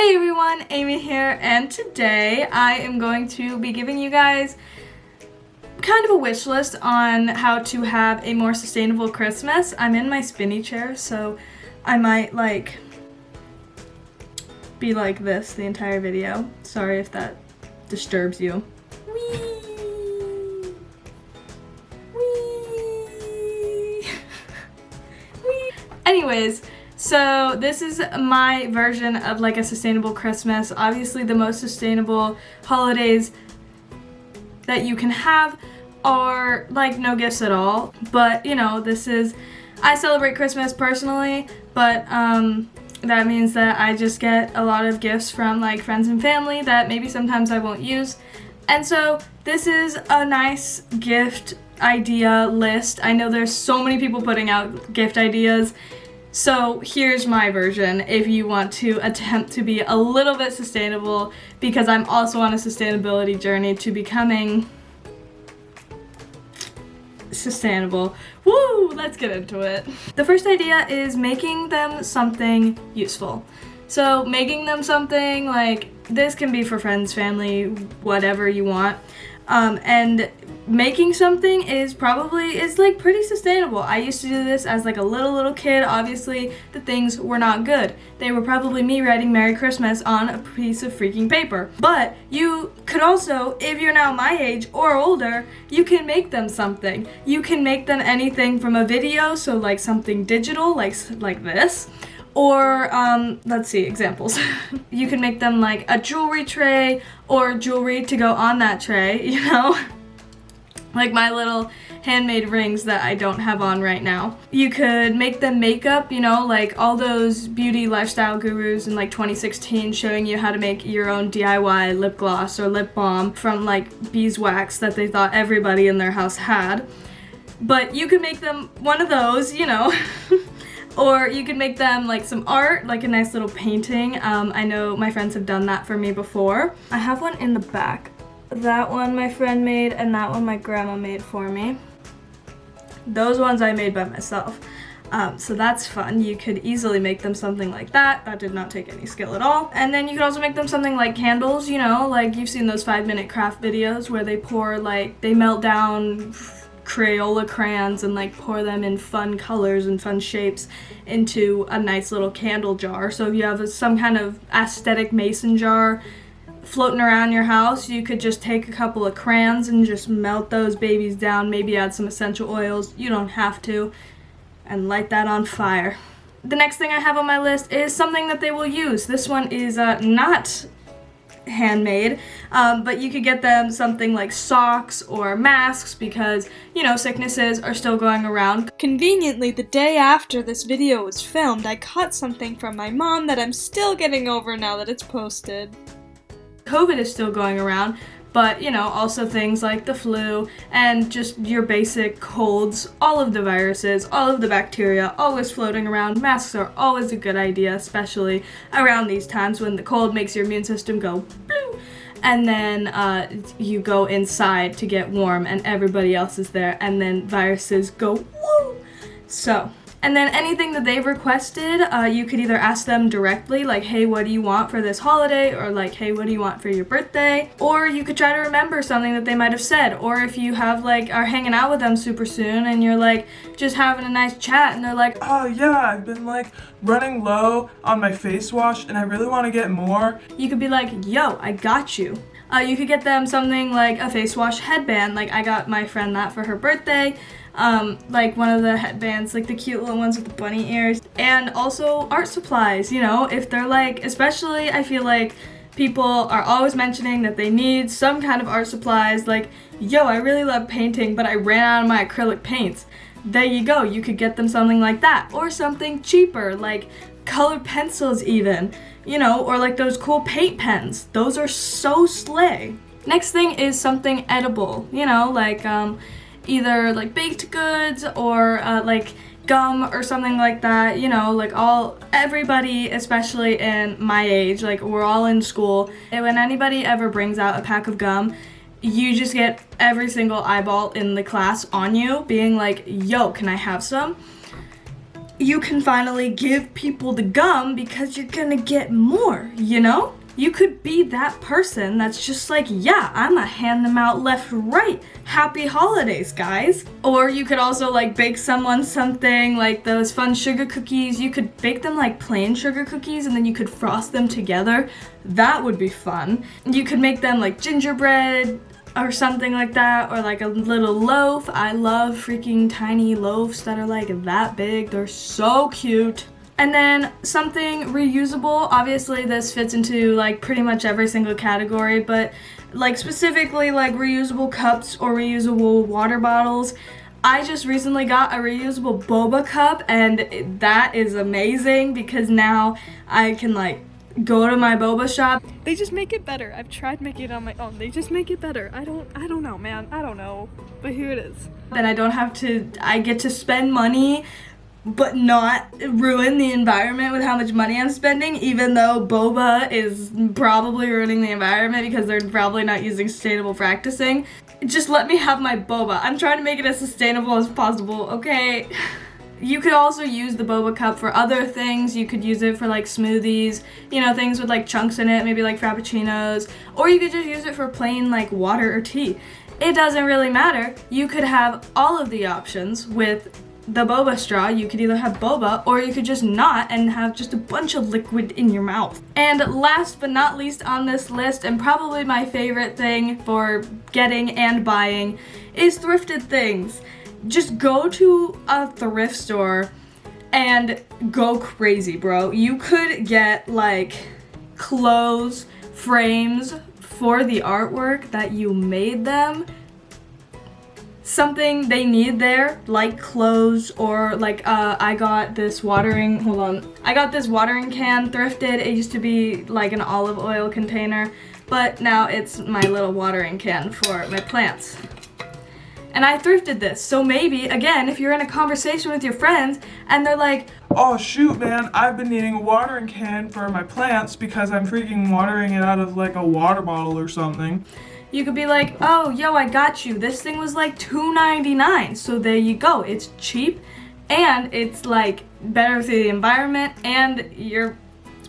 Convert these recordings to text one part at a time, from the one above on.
Hey everyone, Amy here, and today I am going to be giving you guys kind of a wish list on how to have a more sustainable Christmas. I'm in my spinny chair, so I might be like this the entire video. Sorry if that disturbs you. Whee! Whee! Whee! Anyways, so this is my version of like a sustainable Christmas. Obviously the most sustainable holidays that you can have are like no gifts at all. But you know, I celebrate Christmas personally, but that means that I just get a lot of gifts from like friends and family that maybe sometimes I won't use. And so this is a nice gift idea list. I know there's so many people putting out gift ideas. So here's my version if you want to attempt to be a little bit sustainable, because I'm also on a sustainability journey to becoming sustainable. Woo! Let's get into it. The first idea is making them something useful. So making them something like, this can be for friends, family, whatever you want. And making something is like pretty sustainable. I used to do this as like a little kid. Obviously the things were not good. They were probably me writing Merry Christmas on a piece of freaking paper. But you could also, if you're now my age or older, you can make them something. You can make them anything from a video, so like something digital like this. Or, let's see, examples. You can make them like a jewelry tray or jewelry to go on that tray, you know? Like my little handmade rings that I don't have on right now. You could make them makeup, you know, like all those beauty lifestyle gurus in like 2016 showing you how to make your own DIY lip gloss or lip balm from like beeswax that they thought everybody in their house had. But you could make them one of those, you know. Or you could make them like some art, like a nice little painting. I know my friends have done that for me before. I have one in the back. That one my friend made, and that one my grandma made for me. Those ones I made by myself. So that's fun. You could easily make them something like that. That did not take any skill at all. And then you could also make them something like candles, you know, like you've seen those 5-minute craft videos where they melt down Crayola crayons and like pour them in fun colors and fun shapes into a nice little candle jar. So if you have some kind of aesthetic mason jar floating around your house, you could just take a couple of crayons and just melt those babies down, maybe add some essential oils, you don't have to, and light that on fire. The next thing I have on my list is something that they will use. This one is not handmade, but you could get them something like socks or masks because, you know, sicknesses are still going around. Conveniently, the day after this video was filmed, I caught something from my mom that I'm still getting over now that it's posted. COVID is still going around, but you know, also things like the flu and just your basic colds, all of the viruses, all of the bacteria, always floating around. Masks are always a good idea, especially around these times when the cold makes your immune system go blue, and then you go inside to get warm and everybody else is there, and then viruses go woo. So, and then anything that they've requested, you could either ask them directly, like, hey, what do you want for this holiday? Or like, hey, what do you want for your birthday? Or you could try to remember something that they might have said. Or if you have are hanging out with them super soon and you're like just having a nice chat and they're like, oh yeah, I've been like running low on my face wash and I really want to get more. You could be like, yo, I got you. You could get them something like a face wash headband. Like I got my friend that for her birthday. Like one of the headbands, like the cute little ones with the bunny ears. And also art supplies, you know, if they're like, especially I feel like people are always mentioning that they need some kind of art supplies, like, yo, I really love painting, but I ran out of my acrylic paints. There you go, you could get them something like that. Or something cheaper, like colored pencils even, you know, or like those cool paint pens. Those are so slay. Next thing is something edible, you know, like either like baked goods or like gum or something like that, you know, like everybody, especially in my age, like we're all in school, and when anybody ever brings out a pack of gum, you just get every single eyeball in the class on you being like, yo, can I have some? you can finally give people the gum because you're gonna get more, you know? You could be that person that's just like, yeah, I'ma hand them out left, right. Happy holidays, guys. Or you could also like bake someone something like those fun sugar cookies. You could bake them like plain sugar cookies and then you could frost them together. That would be fun. You could make them like gingerbread or something like that, or like a little loaf. I love freaking tiny loaves that are like that big. They're so cute. And then something reusable. Obviously this fits into like pretty much every single category, but like specifically like reusable cups or reusable water bottles. I just recently got a reusable boba cup and that is amazing because now I can like go to my boba shop. They just make it better. I've tried making it on my own. They just make it better. I don't know, man. I don't know. But here it is. Then I get to spend money but not ruin the environment with how much money I'm spending, even though boba is probably ruining the environment because they're probably not using sustainable practicing. Just let me have my boba. I'm trying to make it as sustainable as possible, okay? You could also use the boba cup for other things. You could use it for like smoothies, you know, things with like chunks in it, maybe like frappuccinos, or you could just use it for plain like water or tea. It doesn't really matter. You could have all of the options with the boba straw. You could either have boba or you could just not and have just a bunch of liquid in your mouth. And last but not least on this list, and probably my favorite thing for getting and buying, is thrifted things. Just go to a thrift store and go crazy, bro. You could get like clothes frames for the artwork that you made them. Something they need there, like clothes, or like I got this watering can thrifted. It used to be like an olive oil container, but now it's my little watering can for my plants. And I thrifted this, so maybe, again, if you're in a conversation with your friends and they're like, oh shoot man, I've been needing a watering can for my plants because I'm freaking watering it out of like a water bottle or something. you could be like, oh, yo, I got you. This thing was like $2.99. So there you go. It's cheap and it's like better for the environment and your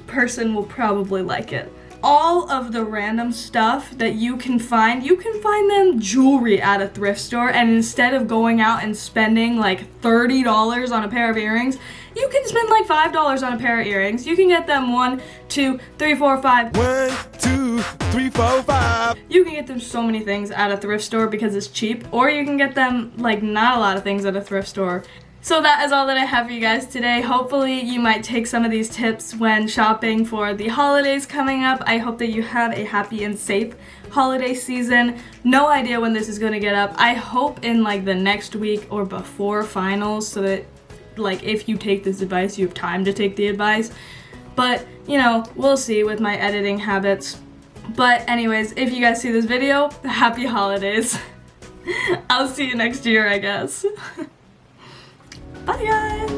person will probably like it. All of the random stuff that you can find them jewelry at a thrift store, and instead of going out and spending like $30 on a pair of earrings, you can spend like $5 on a pair of earrings. You can get them 1, 2, 3, 4, 5. 1, 2, 3, 4, 5. You can get them so many things at a thrift store because it's cheap, or you can get them like not a lot of things at a thrift store. So that is all that I have for you guys today. Hopefully you might take some of these tips when shopping for the holidays coming up. I hope that you have a happy and safe holiday season. No idea when this is going to get up. I hope in like the next week or before finals, so that like if you take this advice, you have time to take the advice. But, you know, we'll see with my editing habits. But anyways, if you guys see this video, happy holidays. I'll see you next year, I guess. Bye guys!